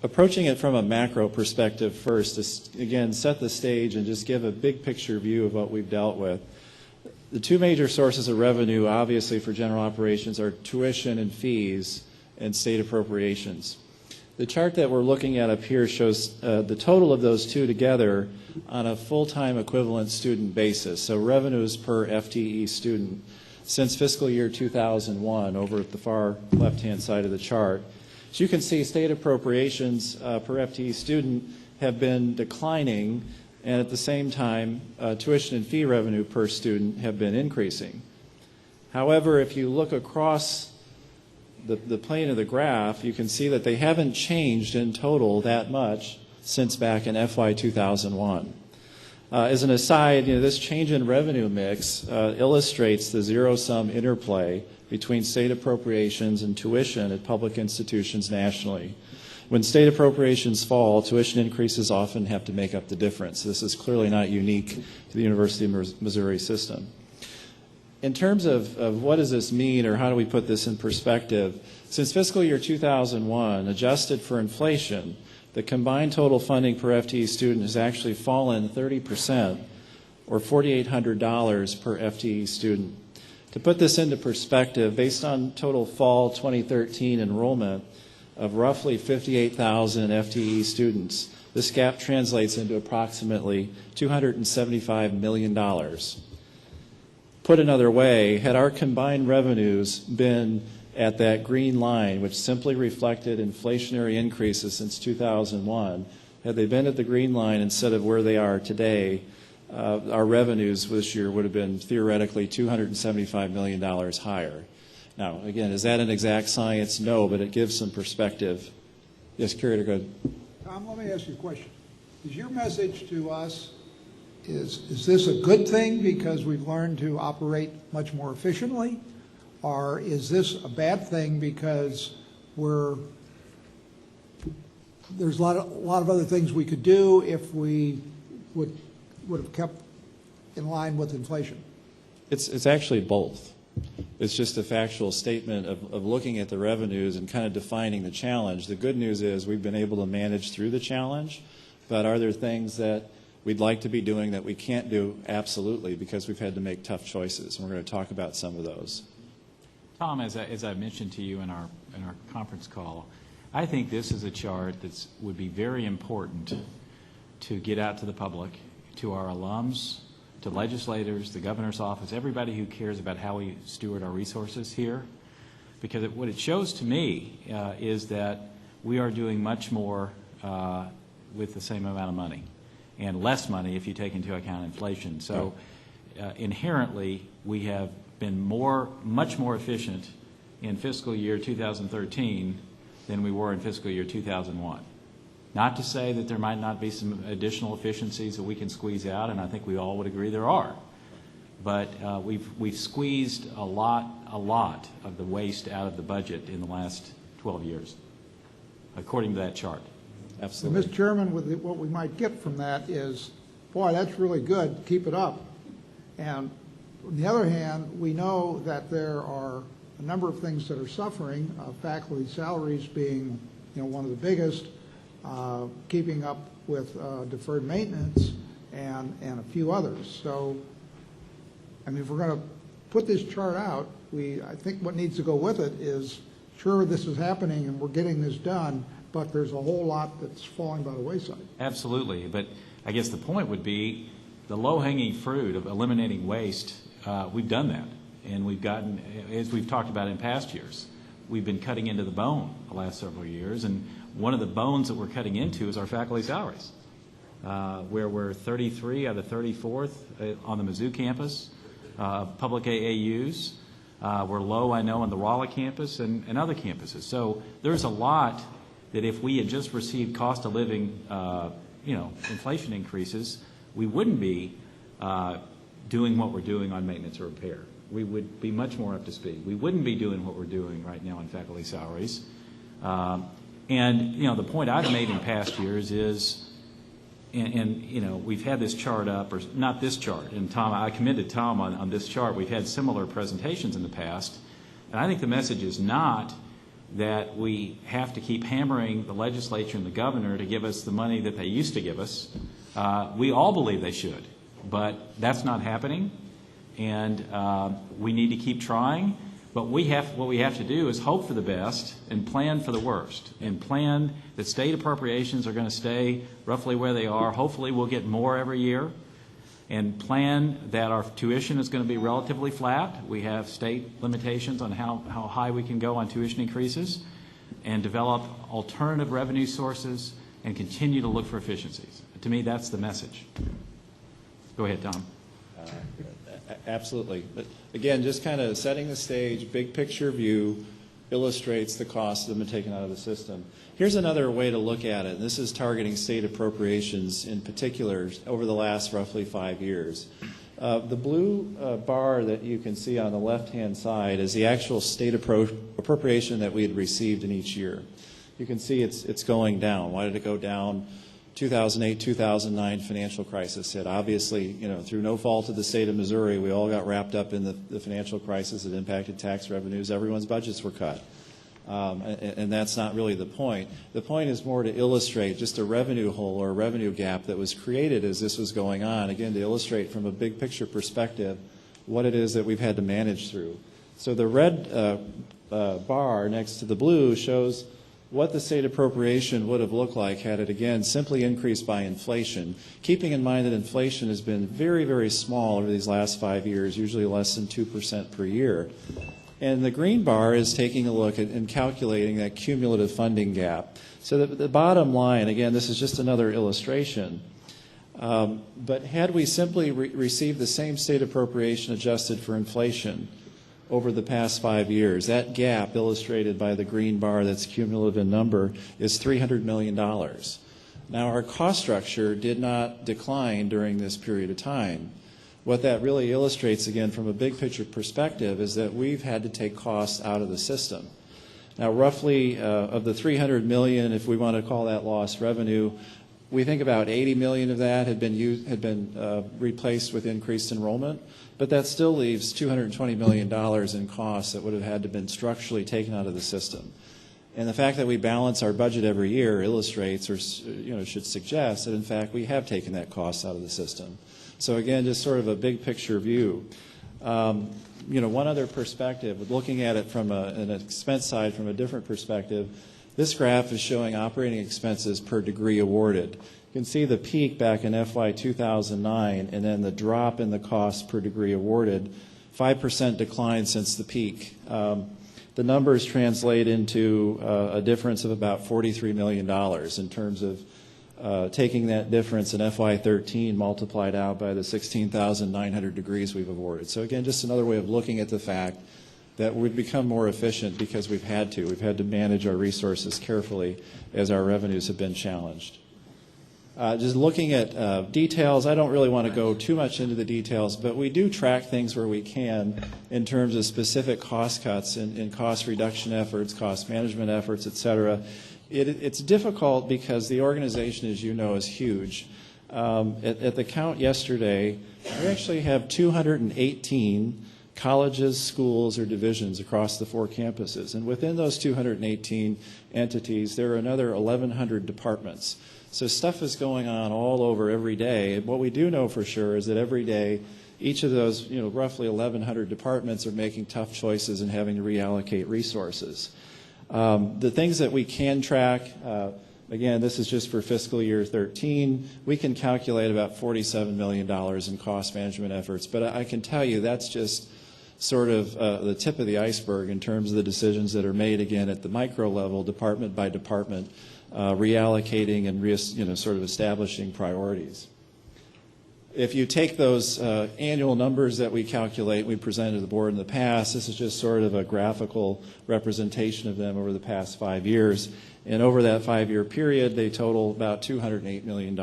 approaching it from a macro perspective first, to, again, set the stage and just give a big picture view of what we've dealt with. The two major sources of revenue, obviously, for general operations are tuition and fees and state appropriations. The chart that we're looking at up here shows the total of those two together on a full-time equivalent student basis, so revenues per FTE student since fiscal year 2001 over at the far left-hand side of the chart. So you can see state appropriations per FTE student have been declining, and at the same time, tuition and fee revenue per student have been increasing. However, if you look across the plane of the graph, you can see that they haven't changed in total that much since back in FY2001. As an aside, this change in revenue mix illustrates the zero-sum interplay between state appropriations and tuition at public institutions nationally. When state appropriations fall, tuition increases often have to make up the difference. This is clearly not unique to the University of Missouri system. In terms of what does this mean, or how do we put this in perspective, since fiscal year 2001, adjusted for inflation, the combined total funding per FTE student has actually fallen 30%, or $4,800 per FTE student. To put this into perspective, based on total fall 2013 enrollment of roughly 58,000 FTE students, this gap translates into approximately $275 million. Put another way, had our combined revenues been at that green line, which simply reflected inflationary increases since 2001, had they been at the green line instead of where they are today, our revenues this year would have been theoretically $275 million higher. Now, again, is that an exact science? No, but it gives some perspective. Yes, Curator, go ahead. Tom, let me ask you a question. Is your message to us, is this a good thing because we've learned to operate much more efficiently? Or is this a bad thing because there's a lot of other things we could do if we would have kept in line with inflation? It's actually both. It's just a factual statement of looking at the revenues and kind of defining the challenge. The good news is we've been able to manage through the challenge, but are there things that we'd like to be doing that we can't do? Absolutely, because we've had to make tough choices, and we're going to talk about some of those. Tom, as I mentioned to you in our conference call, I think this is a chart that would be very important to get out to the public, to our alums, to legislators, the governor's office, everybody who cares about how we steward our resources here. Because what it shows to me is that we are doing much more with the same amount of money, and less money if you take into account inflation. So inherently, we have been much more efficient in fiscal year 2013 than we were in fiscal year 2001. Not to say that there might not be some additional efficiencies that we can squeeze out, and I think we all would agree there are. But we've squeezed a lot of the waste out of the budget in the last 12 years, according to that chart. Absolutely. So, Mr. Chairman, what we might get from that is, boy, that's really good, keep it up. And on the other hand, we know that there are a number of things that are suffering, faculty salaries being one of the biggest, keeping up with deferred maintenance, and a few others. So, I mean, if we're going to put this chart out, I think what needs to go with it is, sure, this is happening and we're getting this done, but there's a whole lot that's falling by the wayside. Absolutely, but I guess the point would be the low-hanging fruit of eliminating waste. We've done that, and we've gotten, as we've talked about in past years, we've been cutting into the bone the last several years, and one of the bones that we're cutting into is our faculty salaries, where we're 33 out of 34th on the Mizzou campus, public AAUs. We're low, I know, on the Raleigh campus and other campuses. So there's a lot that if we had just received cost of living, inflation increases, we wouldn't be doing what we're doing on maintenance or repair. We would be much more up to speed. We wouldn't be doing what we're doing right now on faculty salaries. And the point I've made in past years is, and we've had this chart up, or not this chart, and Tom, I commended Tom on this chart. We've had similar presentations in the past, and I think the message is not that we have to keep hammering the legislature and the governor to give us the money that they used to give us. We all believe they should, but that's not happening, and we need to keep trying. But what we have to do is hope for the best and plan for the worst, and plan that state appropriations are going to stay roughly where they are. Hopefully we'll get more every year, and plan that our tuition is going to be relatively flat. We have state limitations on how high we can go on tuition increases, and develop alternative revenue sources and continue to look for efficiencies. To me, that's the message. Go ahead, Tom. Absolutely. But again, just kind of setting the stage, big picture view, illustrates the cost of them taken out of the system. Here's another way to look at it. This is targeting state appropriations in particular over the last roughly 5 years. The blue bar that you can see on the left-hand side is the actual state appropriation that we had received in each year. You can see it's going down. Why did it go down? 2008, 2009 financial crisis hit. Obviously, through no fault of the state of Missouri, we all got wrapped up in the financial crisis that impacted tax revenues. Everyone's budgets were cut. And that's not really the point. The point is more to illustrate just a revenue hole or a revenue gap that was created as this was going on. Again, to illustrate from a big picture perspective what it is that we've had to manage through. So the red bar next to the blue shows what the state appropriation would have looked like had it, again, simply increased by inflation, keeping in mind that inflation has been very, very small over these last 5 years, usually less than 2% per year. And the green bar is taking a look at and calculating that cumulative funding gap. So the bottom line, again, this is just another illustration, but had we simply received the same state appropriation adjusted for inflation over the past 5 years, that gap illustrated by the green bar that's cumulative in number is $300 million. Now, our cost structure did not decline during this period of time. What that really illustrates, again, from a big picture perspective, is that we've had to take costs out of the system. Now, roughly of the $300 million, if we want to call that lost revenue, we think about $80 million of that had been replaced with increased enrollment, but that still leaves $220 million in costs that would have had to have been structurally taken out of the system. And the fact that we balance our budget every year illustrates or should suggest that, in fact, we have taken that cost out of the system. So again, just sort of a big picture view. One other perspective, looking at it from an expense side from a different perspective, this graph is showing operating expenses per degree awarded. You can see the peak back in FY2009 and then the drop in the cost per degree awarded, 5% decline since the peak. The numbers translate into a difference of about $43 million in terms of taking that difference in FY13 multiplied out by the 16,900 degrees we've awarded. So again, just another way of looking at the fact that we've become more efficient because we've had to. We've had to manage our resources carefully as our revenues have been challenged. Just looking at details, I don't really want to go too much into the details, but we do track things where we can in terms of specific cost cuts and cost reduction efforts, cost management efforts, et cetera. It's difficult because the organization, as you know, is huge. At the count yesterday, we actually have 218 colleges, schools, or divisions across the 4 campuses. And within those 218 entities, there are another 1,100 departments. So stuff is going on all over every day. And what we do know for sure is that every day, each of those, roughly 1,100 departments are making tough choices and having to reallocate resources. The things that we can track, again, this is just for fiscal year 13, we can calculate about $47 million in cost management efforts. But I can tell you that's just sort of the tip of the iceberg in terms of the decisions that are made, again, at the micro level, department by department, reallocating and sort of establishing priorities. If you take those annual numbers that we calculate, we presented to the board in the past, this is just sort of a graphical representation of them over the past 5 years. And over that 5-year period, they total about $208 million.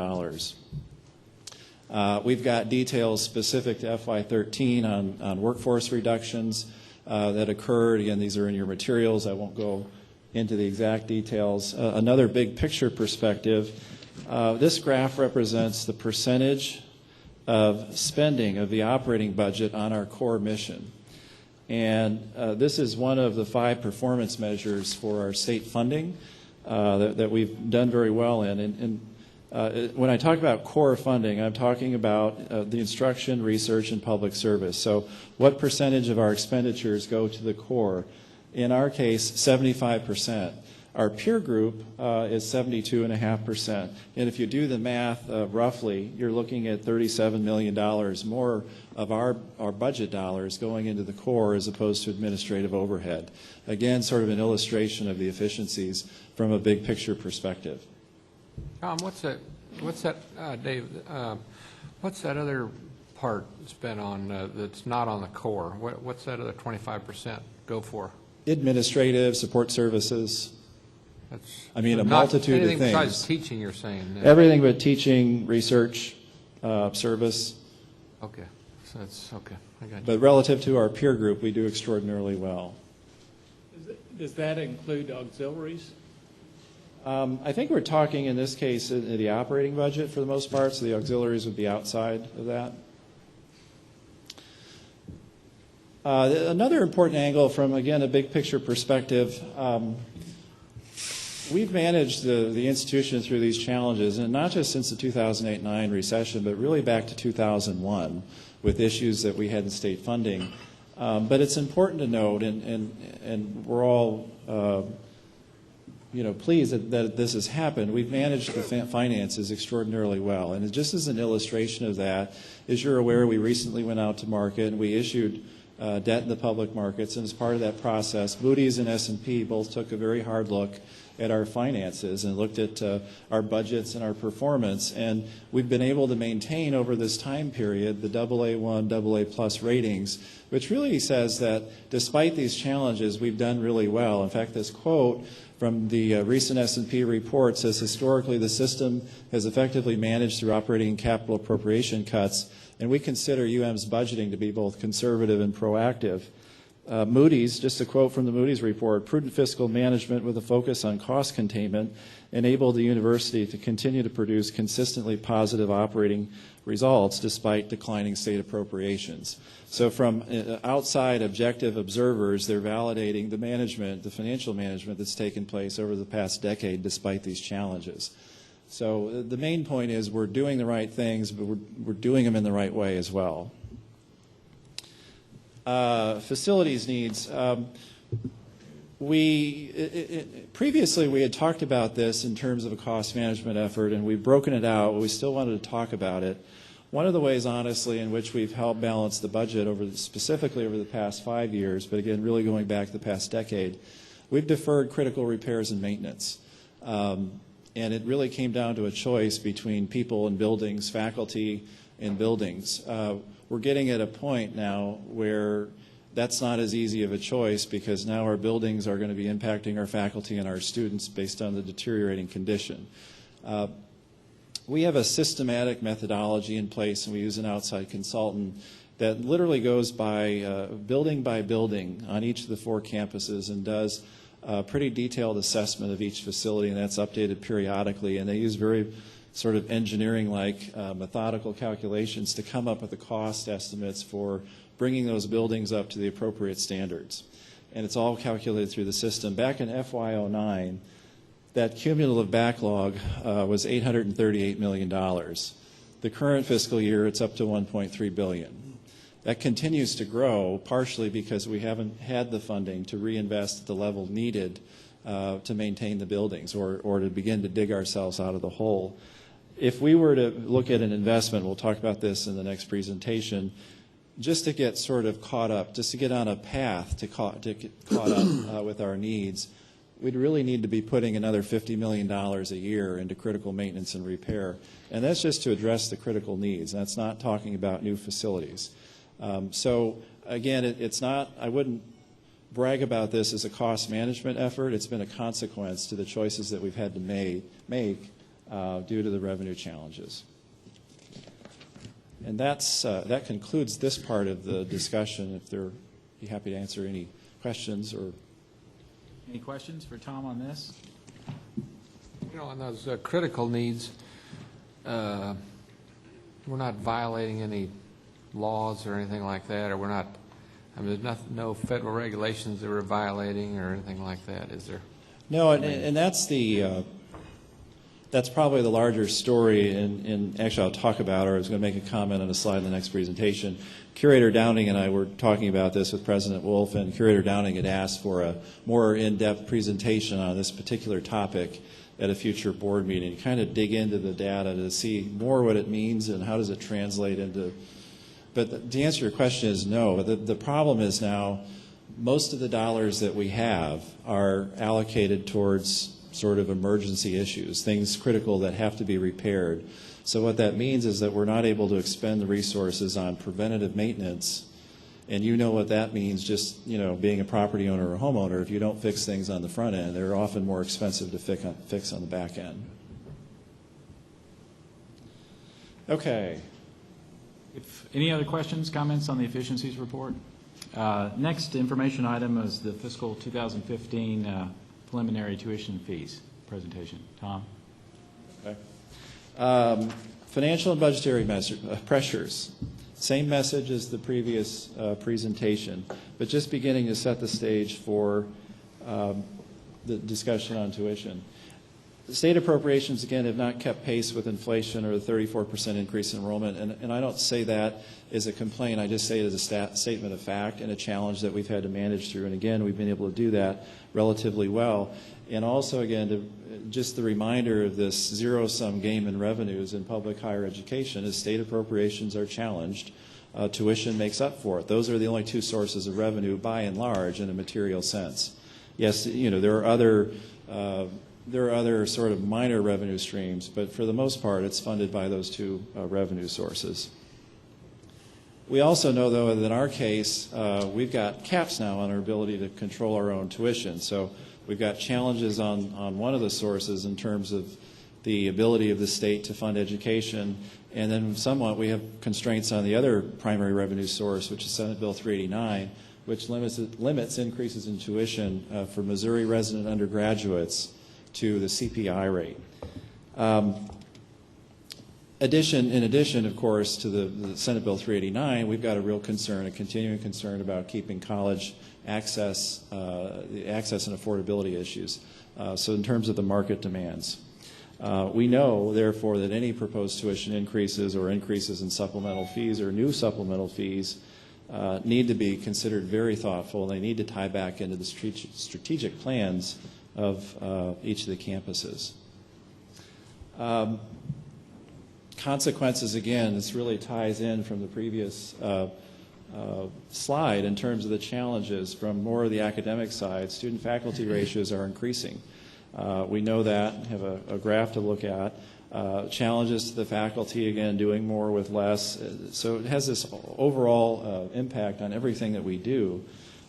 We've got details specific to FY13 on workforce reductions that occurred. Again, these are in your materials. I won't go into the exact details. Another big picture perspective, this graph represents the percentage of spending of the operating budget on our core mission. And this is one of the 5 performance measures for our state funding that we've done very well in. And when I talk about core funding, I'm talking about the instruction, research, and public service. So what percentage of our expenditures go to the core? In our case, 75%. Our peer group is 72.5%. And if you do the math roughly, you're looking at $37 million more of our budget dollars going into the core as opposed to administrative overhead. Again, sort of an illustration of the efficiencies from a big picture perspective. Tom, what's that, Dave, what's that other part spent on that's not on the core? What's that other 25% go for? Administrative, support services. That's, I mean, a not multitude of anything things. besides teaching, you're saying? Everything but teaching, research, service. Okay, so that's, okay, I got you. But relative to our peer group, we do extraordinarily well. Does that include auxiliaries? I think we're talking in this case in the operating budget for the most part, so the auxiliaries would be outside of that. Another important angle from, again, a big picture perspective, we've managed the institution through these challenges, and not just since the 2008-9 recession, but really back to 2001 with issues that we had in state funding. But it's important to note, and we're all pleased that this has happened. We've managed the finances extraordinarily well. And just as an illustration of that, as you're aware, we recently went out to market and we issued debt in the public markets. And as part of that process, Moody's and S&P both took a very hard look at our finances and looked at our budgets and our performance. And we've been able to maintain over this time period the AA1, AA+ ratings, which really says that despite these challenges, we've done really well. In fact, this quote from the recent S&P report says, historically, the system has effectively managed through operating and capital appropriation cuts, and we consider UM's budgeting to be both conservative and proactive. Moody's, just a quote from the Moody's report, prudent fiscal management with a focus on cost containment enabled the university to continue to produce consistently positive operating results despite declining state appropriations. So from outside objective observers, they're validating the management, the financial management that's taken place over the past decade despite these challenges. So the main point is we're doing the right things, but we're doing them in the right way as well. Facilities needs. Previously we had talked about this in terms of a cost management effort, and we've broken it out, but we still wanted to talk about it. One of the ways, honestly, in which we've helped balance the budget specifically over the past 5 years, but again, really going back the past decade, we've deferred critical repairs and maintenance. And it really came down to a choice between people and buildings, faculty and buildings. We're getting at a point now where that's not as easy of a choice because now our buildings are going to be impacting our faculty and our students based on the deteriorating condition. We have a systematic methodology in place, and we use an outside consultant that literally goes by building on each of the 4 campuses and does a pretty detailed assessment of each facility, and that's updated periodically. And they use very sort of engineering-like methodical calculations to come up with the cost estimates for bringing those buildings up to the appropriate standards. And it's all calculated through the system. Back in FY2009, that cumulative backlog was $838 million. The current fiscal year, it's up to $1.3 billion. That continues to grow, partially because we haven't had the funding to reinvest at the level needed to maintain the buildings or to begin to dig ourselves out of the hole. If we were to look at an investment, we'll talk about this in the next presentation, just to get sort of caught up, just to get on a path to get caught up with our needs, we'd really need to be putting another $50 million a year into critical maintenance and repair. And that's just to address the critical needs. That's not talking about new facilities. So again, it's not, I wouldn't brag about this as a cost management effort. It's been a consequence to the choices that we've had to make due to the revenue challenges. And that concludes this part of the discussion. If they're be happy to answer any questions or. Any questions for Tom on this? You know, on those critical needs, we're not violating any laws or anything like that, or we're not I mean, there's no federal regulations that we're violating or anything like that, is there? No, and that's probably the larger story, and actually I'll talk about, or I was going to make a comment on a slide in the next presentation. Curator Downing and I were talking about this with President Wolf, and Curator Downing had asked for a more in-depth presentation on this particular topic at a future board meeting, kind of dig into the data to see more what it means and how does it translate into. But to answer your question is no. The problem is now most of the dollars that we have are allocated towards sort of emergency issues, things critical that have to be repaired. So what that means is that we're not able to expend the resources on preventative maintenance. And you know what that means, just being a property owner or a homeowner. If you don't fix things on the front end, they're often more expensive to fix on the back end. Okay. If any other questions, comments on the efficiencies report? Next information item is the fiscal 2015 preliminary tuition fees presentation. Tom? Okay. Financial and budgetary pressures. Same message as the previous presentation, but just beginning to set the stage for the discussion on tuition. The state appropriations, again, have not kept pace with inflation or the 34% increase in enrollment, and I don't say that as a complaint. I just say it as a statement of fact and a challenge that we've had to manage through. And again, we've been able to do that relatively well. And also, again, just the reminder of this zero-sum game in revenues in public higher education, as state appropriations are challenged, tuition makes up for it. Those are the only two sources of revenue, by and large, in a material sense. Yes, there are other sort of minor revenue streams, but for the most part, it's funded by those two revenue sources. We also know, though, that in our case, we've got caps now on our ability to control our own tuition. So we've got challenges on one of the sources in terms of the ability of the state to fund education, and then somewhat we have constraints on the other primary revenue source, which is Senate Bill 389, which limits increases in tuition for Missouri resident undergraduates to the CPI rate. In addition, of course, to the Senate Bill 389, we've got a real concern, a continuing concern about keeping college access, the access and affordability issues. So in terms of the market demands. We know, therefore, that any proposed tuition increases or increases in supplemental fees or new supplemental fees need to be considered very thoughtful. They need to tie back into the strategic plans of each of the campuses. Consequences, again, this really ties in from the previous slide in terms of the challenges from more of the academic side. Student-faculty ratios are increasing. We know that, have a graph to look at. Challenges to the faculty, again, doing more with less. So it has this overall impact on everything that we do.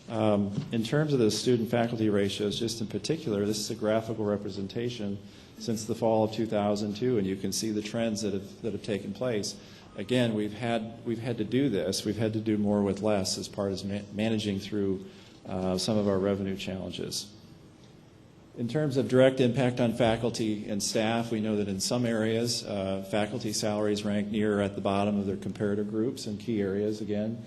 In terms of the student-faculty ratios, just in particular, this is a graphical representation since the fall of 2002, and you can see the trends that have taken place. Again, we've had to do this. We've had to do more with less as part of managing through some of our revenue challenges. In terms of direct impact on faculty and staff, we know that in some areas, faculty salaries rank near or at the bottom of their comparator groups in key areas, again.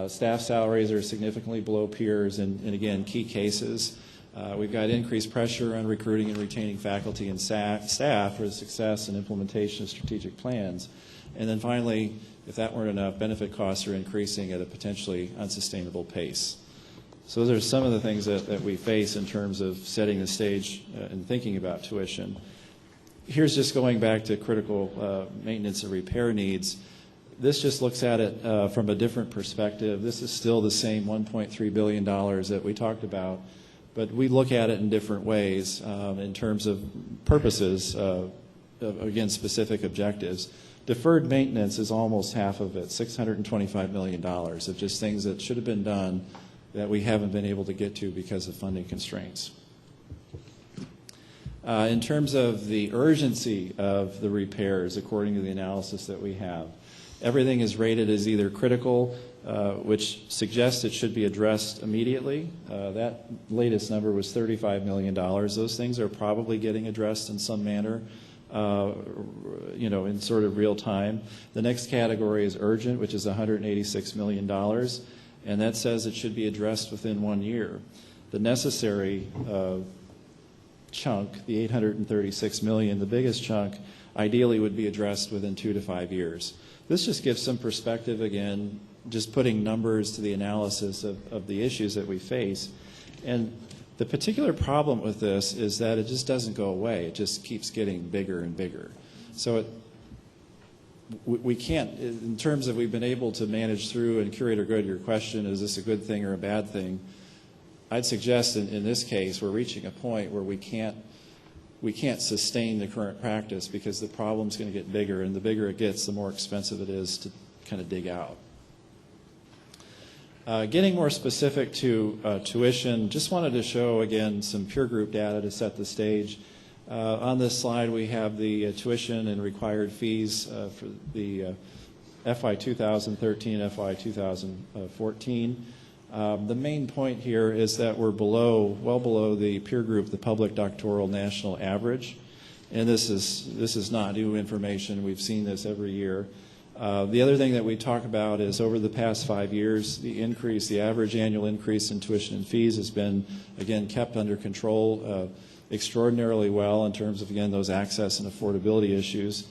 Staff salaries are significantly below peers in again, key cases. We've got increased pressure on recruiting and retaining faculty and staff for the success and implementation of strategic plans. And then finally, if that weren't enough, benefit costs are increasing at a potentially unsustainable pace. So those are some of the things that we face in terms of setting the stage and thinking about tuition. Here's just going back to critical maintenance and repair needs. This just looks at it from a different perspective. This is still the same $1.3 billion that we talked about, but we look at it in different ways in terms of purposes, again, specific objectives. Deferred maintenance is almost half of it, $625 million of just things that should have been done that we haven't been able to get to because of funding constraints. In terms of the urgency of the repairs, according to the analysis that we have, everything is rated as either critical, which suggests it should be addressed immediately. That latest number was $35 million. Those things are probably getting addressed in some manner, in sort of real time. The next category is urgent, which is $186 million. and that says it should be addressed within 1 year. The necessary chunk, the $836 million, the biggest chunk, ideally would be addressed within 2 to 5 years. This just gives some perspective, again, just putting numbers to the analysis of the issues that we face. And the particular problem with this is that it just doesn't go away. It just keeps getting bigger and bigger. So we can't, in terms of we've been able to manage through, and Curator Good, your question, is this a good thing or a bad thing? I'd suggest in this case we're reaching a point where we can't sustain the current practice because the problem's going to get bigger, and the bigger it gets, the more expensive it is to kind of dig out. Getting more specific to tuition, just wanted to show again some peer group data to set the stage. On this slide we have the tuition and required fees for the FY2013, FY2014. The main point here is that we're well below the peer group, the public doctoral national average, and this is not new information. We've seen this every year. The other thing that we talk about is over the past 5 years, the average annual increase in tuition and fees has been, again, kept under control extraordinarily well in terms of, again, those access and affordability issues.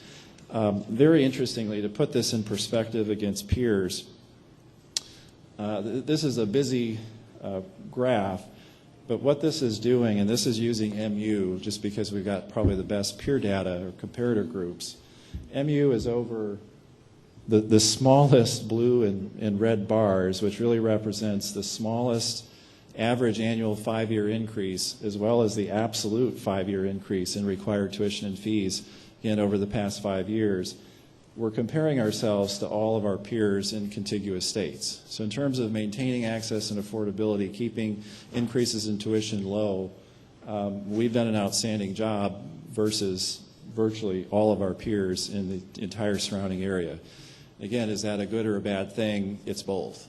Very interestingly, to put this in perspective against peers, this is a busy graph, but what this is doing, and this is using MU just because we've got probably the best peer data or comparator groups. MU is over the smallest blue and red bars, which really represents the smallest average annual 5-year increase as well as the absolute 5-year increase in required tuition and fees, again, over the past 5 years. We're comparing ourselves to all of our peers in contiguous states. So in terms of maintaining access and affordability, keeping increases in tuition low, we've done an outstanding job versus virtually all of our peers in the entire surrounding area. Again, is that a good or a bad thing? It's both.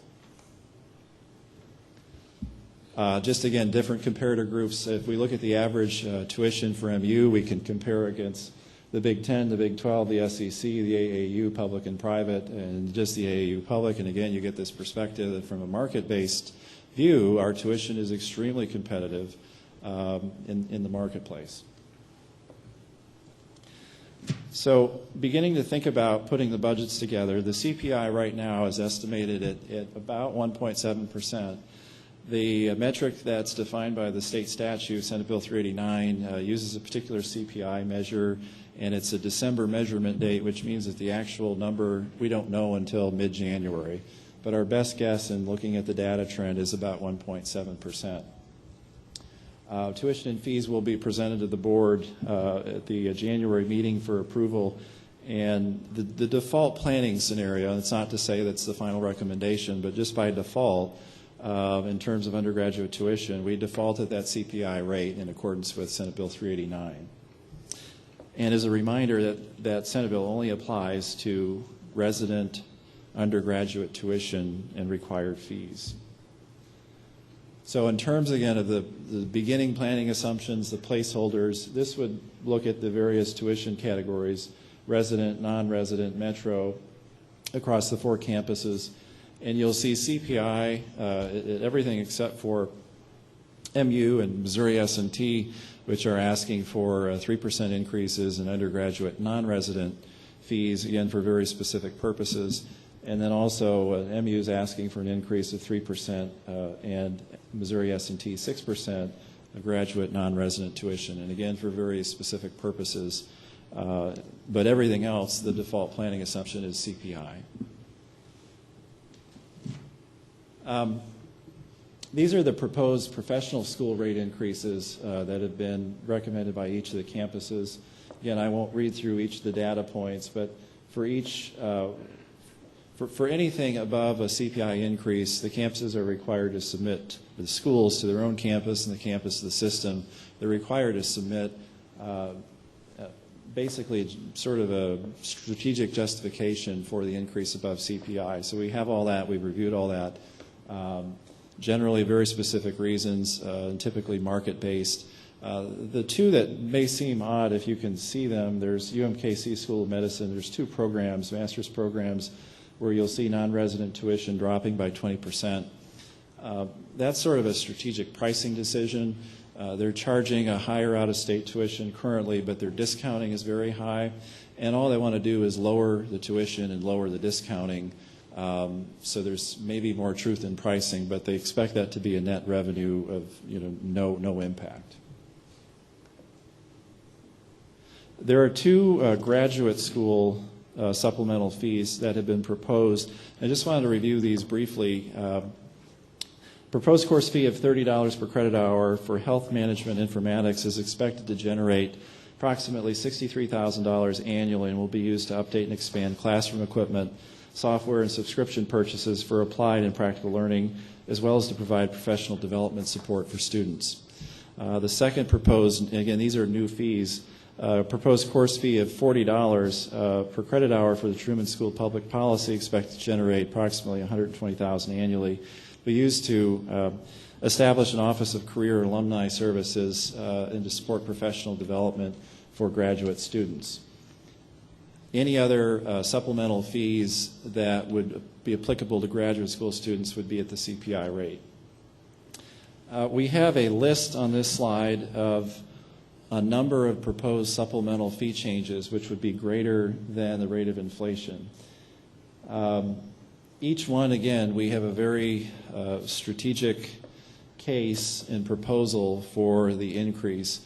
Just again, different comparator groups. If we look at the average tuition for MU, we can compare against the Big 10, the Big 12, the SEC, the AAU, public and private, and just the AAU public. And again, you get this perspective that from a market-based view, our tuition is extremely competitive in the marketplace. So beginning to think about putting the budgets together, the CPI right now is estimated at about 1.7%. The metric that's defined by the state statute, Senate Bill 389, uses a particular CPI measure, and it's a December measurement date, which means that the actual number we don't know until mid-January. But our best guess in looking at the data trend is about 1.7%. Tuition and fees will be presented to the board at the January meeting for approval. And the default planning scenario, and it's not to say that's the final recommendation, but just by default, in terms of undergraduate tuition, we default at that CPI rate in accordance with Senate Bill 389. And as a reminder, that Senate bill only applies to resident undergraduate tuition and required fees. So in terms, again, of the beginning planning assumptions, the placeholders, this would look at the various tuition categories, resident, non-resident, metro, across the 4 campuses. And you'll see CPI at everything except for MU and Missouri S&T, which are asking for 3% increases in undergraduate non-resident fees, again, for very specific purposes. And then also MU is asking for an increase of 3% and Missouri S&T 6% of graduate non-resident tuition, and again, for very specific purposes. But everything else, the default planning assumption is CPI. These are the proposed professional school rate increases that have been recommended by each of the campuses. Again, I won't read through each of the data points, but for each, for anything above a CPI increase, the campuses are required to submit, the schools to their own campus and the campus to the system, they're required to submit basically sort of a strategic justification for the increase above CPI. So we have all that, we've reviewed all that. Generally very specific reasons, typically market-based. The two that may seem odd, if you can see them, there's UMKC School of Medicine. There's 2 programs, master's programs. where you'll see non-resident tuition dropping by 20%. That's sort of a strategic pricing decision. They're charging a higher out-of-state tuition currently, but their discounting is very high, and all they want to do is lower the tuition and lower the discounting. So there's maybe more truth in pricing, but they expect that to be a net revenue of no impact. There are two graduate school supplemental fees that have been proposed. I just wanted to review these briefly. Proposed course fee of $30 per credit hour for health management informatics is expected to generate approximately $63,000 annually and will be used to update and expand classroom equipment, software, and subscription purchases for applied and practical learning, as well as to provide professional development support for students. The second proposed, again, these are new fees, proposed course fee of $40 per credit hour for the Truman School Public Policy, expected to generate approximately $120,000 annually, be used to establish an Office of Career and Alumni Services and to support professional development for graduate students. Any other supplemental fees that would be applicable to graduate school students would be at the CPI rate. We have a list on this slide of a number of proposed supplemental fee changes which would be greater than the rate of inflation. Each one, again, we have a very strategic case and proposal for the increase.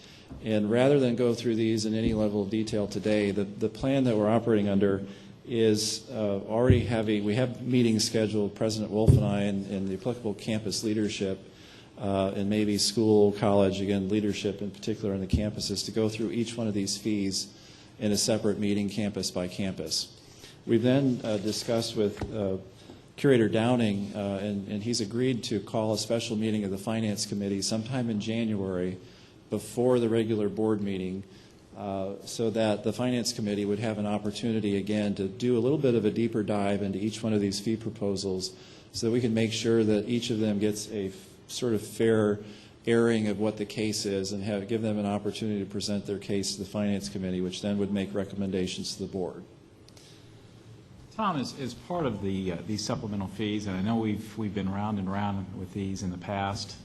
And rather than go through these in any level of detail today, the plan that we're operating under is already having, we have meetings scheduled, President Wolf and I, and the applicable campus leadership, and maybe school, college, again, leadership in particular on the campuses, to go through each one of these fees in a separate meeting, campus by campus. We've then discussed with Curator Downing, and he's agreed to call a special meeting of the Finance Committee sometime in January before the regular board meeting, so that the Finance Committee would have an opportunity again to do a little bit of a deeper dive into each one of these fee proposals so that we can make sure that each of them gets a sort of fair airing of what the case is and give them an opportunity to present their case to the Finance Committee, which then would make recommendations to the board. Tom, as part of these supplemental fees, and I know we've been round and round with these in the past,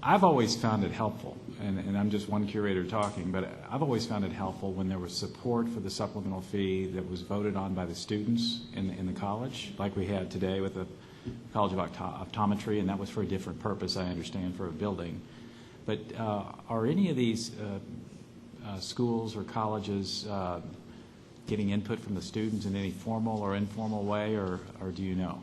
I've always found it helpful, and I'm just one curator talking, but I've always found it helpful when there was support for the supplemental fee that was voted on by the students in the college, like we had today with the College of Optometry, and that was for a different purpose, I understand, for a building. But are any of these schools or colleges getting input from the students in any formal or informal way, or do you know?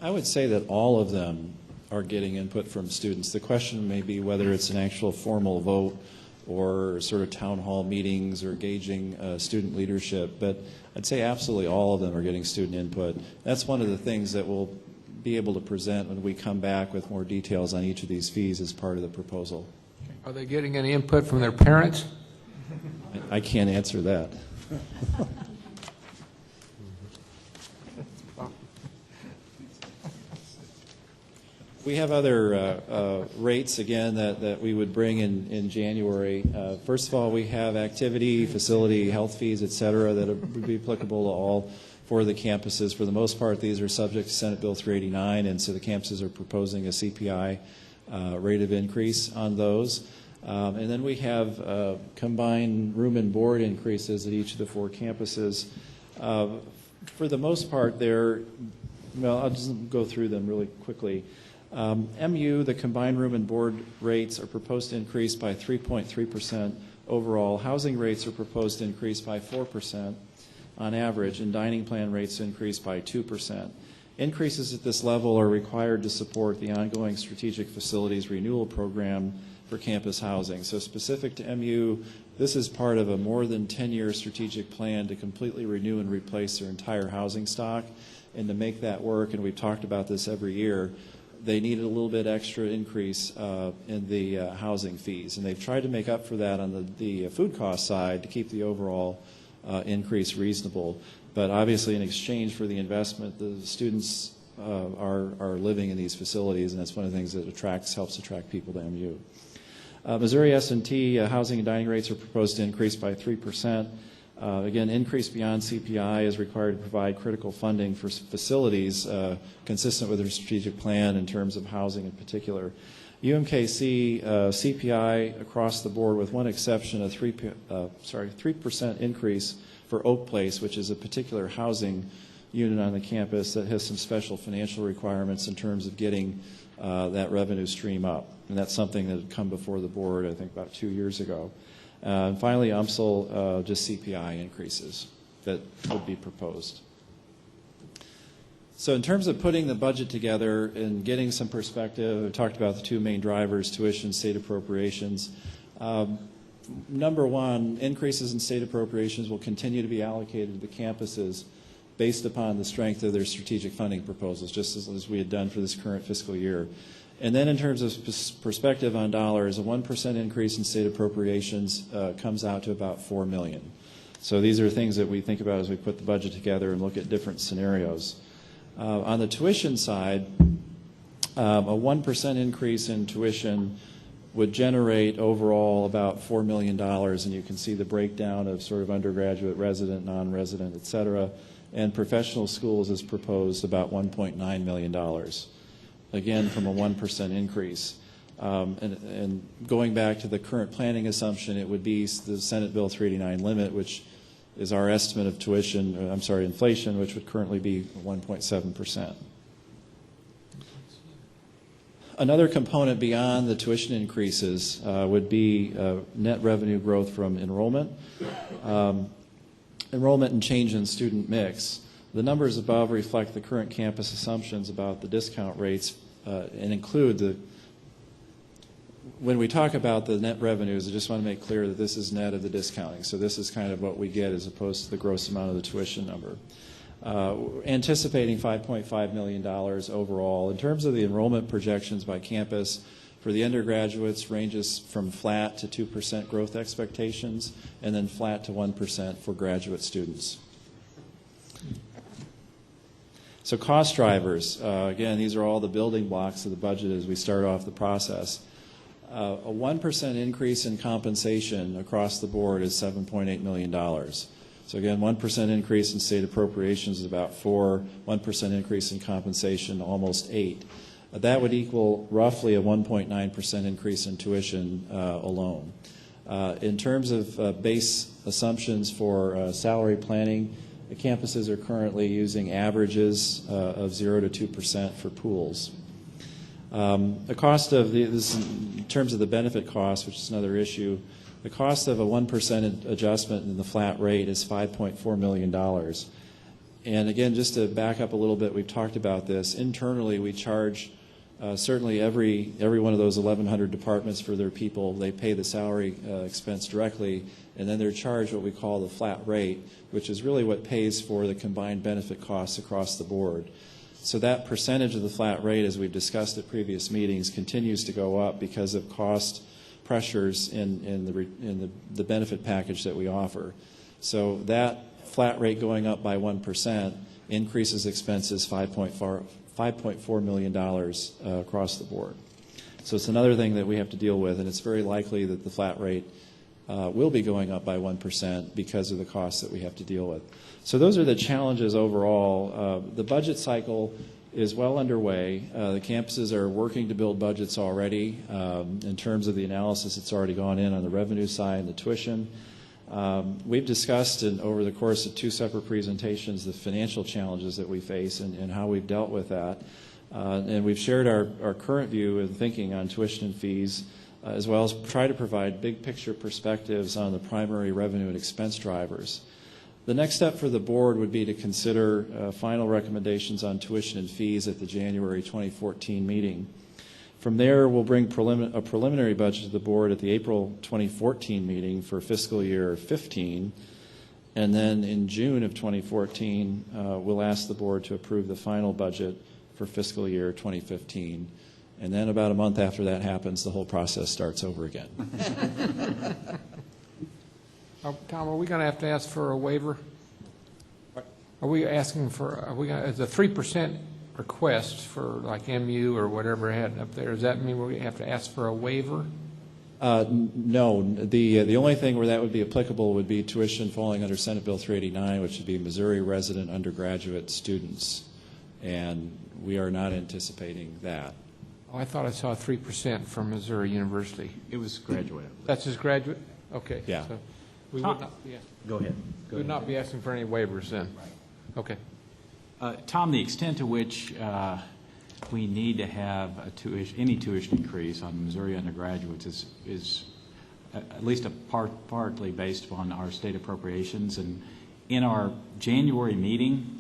I would say that all of them are getting input from students. The question may be whether it's an actual formal vote or sort of town hall meetings or gauging student leadership, but I'd say absolutely all of them are getting student input. That's one of the things that we'll be able to present when we come back with more details on each of these fees as part of the proposal. Are they getting any input from their parents? I can't answer that. We have other rates, again, that we would bring in January. First of all, we have activity, facility, health fees, et cetera, that would be applicable to all four of the campuses. For the most part, these are subject to Senate Bill 389, and so the campuses are proposing a CPI rate of increase on those. And then we have combined room and board increases at each of the four campuses. For the most part, I'll just go through them really quickly. MU, the combined room and board rates are proposed to increase by 3.3% overall. Housing rates are proposed to increase by 4% on average, and dining plan rates to increase by 2%. Increases at this level are required to support the ongoing strategic facilities renewal program for campus housing. So specific to MU, this is part of a more than 10-year strategic plan to completely renew and replace their entire housing stock. And to make that work, and we've talked about this every year, they needed a little bit extra increase in the housing fees. And they've tried to make up for that on the food cost side to keep the overall increase reasonable. But obviously in exchange for the investment, the students are living in these facilities, and that's one of the things that helps attract people to MU. Missouri S&T housing and dining rates are proposed to increase by 3%. Again, increase beyond CPI is required to provide critical funding for facilities consistent with their strategic plan in terms of housing in particular. UMKC CPI across the board, with one exception, a 3% increase for Oak Place, which is a particular housing unit on the campus that has some special financial requirements in terms of getting that revenue stream up. And that's something that had come before the board, I think, about 2 years ago. And finally, UMSL, just CPI increases that would be proposed. So in terms of putting the budget together and getting some perspective, I talked about the two main drivers, tuition, state appropriations. Number one, increases in state appropriations will continue to be allocated to the campuses based upon the strength of their strategic funding proposals, just as we had done for this current fiscal year. And then in terms of perspective on dollars, a 1% increase in state appropriations comes out to about $4 million. So these are things that we think about as we put the budget together and look at different scenarios. On the tuition side, a 1% increase in tuition would generate overall about $4 million, and you can see the breakdown of sort of undergraduate, resident, non-resident, et cetera, and professional schools is proposed about $1.9 million. Again, from a 1% increase. And going back to the current planning assumption, it would be the Senate Bill 389 limit, which is our estimate of tuition, inflation, which would currently be 1.7%. Another component beyond the tuition increases would be net revenue growth from enrollment. Enrollment and change in student mix. The numbers above reflect the current campus assumptions about the discount rates and include when we talk about the net revenues, I just want to make clear that this is net of the discounting. So this is kind of what we get as opposed to the gross amount of the tuition number. Anticipating $5.5 million overall. In terms of the enrollment projections by campus, for the undergraduates ranges from flat to 2% growth expectations, and then flat to 1% for graduate students. So cost drivers, again, these are all the building blocks of the budget as we start off the process. A 1% increase in compensation across the board is $7.8 million. So again, 1% increase in state appropriations is about 4, 1% increase in compensation, almost 8. That would equal roughly a 1.9% increase in tuition alone. In terms of base assumptions for salary planning, the campuses are currently using averages of 0 to 2% for pools. The cost of this, in terms of the benefit cost, which is another issue, the cost of a 1% adjustment in the flat rate is $5.4 million. And again, just to back up a little bit, we've talked about this. Internally, we charge certainly every one of those 1,100 departments for their people. They pay the salary expense directly, and then they're charged what we call the flat rate, which is really what pays for the combined benefit costs across the board. So that percentage of the flat rate, as we've discussed at previous meetings, continues to go up because of cost pressures in the benefit package that we offer. So that flat rate going up by 1% increases expenses $5.4 million across the board. So it's another thing that we have to deal with, and it's very likely that the flat rate will be going up by 1% because of the costs that we have to deal with. So those are the challenges overall. The budget cycle is well underway. The campuses are working to build budgets already. In terms of the analysis, it's already gone in on the revenue side and the tuition. We've discussed over the course of 2 separate presentations the financial challenges that we face and how we've dealt with that. And we've shared our current view and thinking on tuition and fees, as well as try to provide big picture perspectives on the primary revenue and expense drivers. The next step for the board would be to consider final recommendations on tuition and fees at the January 2014 meeting. From there, we'll bring a preliminary budget to the board at the April 2014 meeting for fiscal year 15, and then in June of 2014, we'll ask the board to approve the final budget for fiscal year 2015. And then about a month after that happens, the whole process starts over again. Tom, are we going to have to ask for a waiver? Are we asking for, is a 3% request for like MU or whatever had up there, does that mean we have to ask for a waiver? No, the only thing where that would be applicable would be tuition falling under Senate Bill 389, which would be Missouri resident undergraduate students, and we are not anticipating that. Oh, I thought I saw 3% from Missouri University. It was graduate. That's his graduate? Okay. Yeah. So we would not, yeah. Go ahead. We would not be asking for any waivers then? Okay. Tom, the extent to which we need to have any tuition increase on Missouri undergraduates is at least partly based upon our state appropriations. And in our January meeting,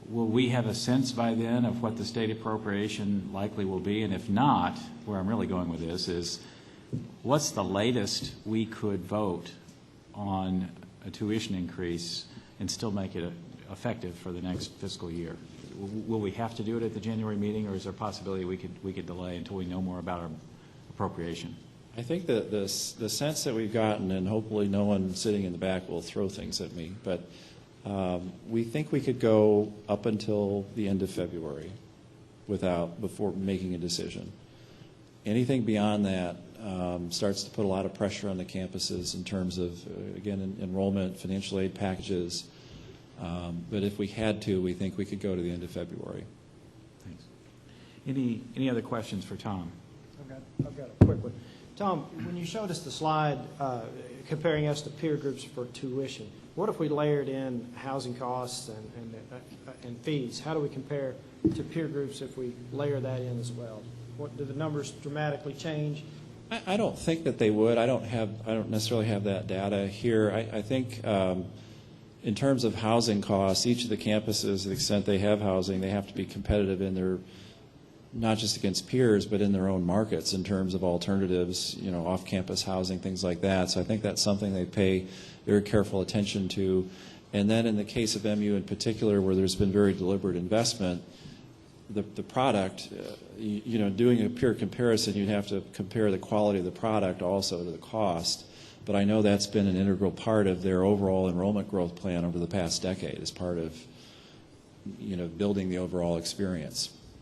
will we have a sense by then of what the state appropriation likely will be? And if not, where I'm really going with this is, what's the latest we could vote on a tuition increase and still make it effective for the next fiscal year? Will we have to do it at the January meeting, or is there a possibility we could delay until we know more about our appropriation? I think that the sense that we've gotten, and hopefully no one sitting in the back will throw things at me, but we think we could go up until the end of February before making a decision. Anything beyond that starts to put a lot of pressure on the campuses in terms of, again, enrollment, financial aid packages. But if we had to, we think we could go to the end of February. Thanks. Any other questions for Tom? I've got a quick one. Tom, when you showed us the slide comparing us to peer groups for tuition, what if we layered in housing costs and fees? How do we compare to peer groups if we layer that in as well? Do the numbers dramatically change? I don't think that they would. I don't necessarily have that data here. I think in terms of housing costs, each of the campuses, to the extent they have housing, they have to be competitive in their, not just against peers, but in their own markets in terms of alternatives, off-campus housing, things like that. So I think that's something they pay very careful attention to. And then in the case of MU in particular, where there's been very deliberate investment, the product, doing a peer comparison, you'd have to compare the quality of the product also to the cost. But I know that's been an integral part of their overall enrollment growth plan over the past decade as part of, building the overall experience.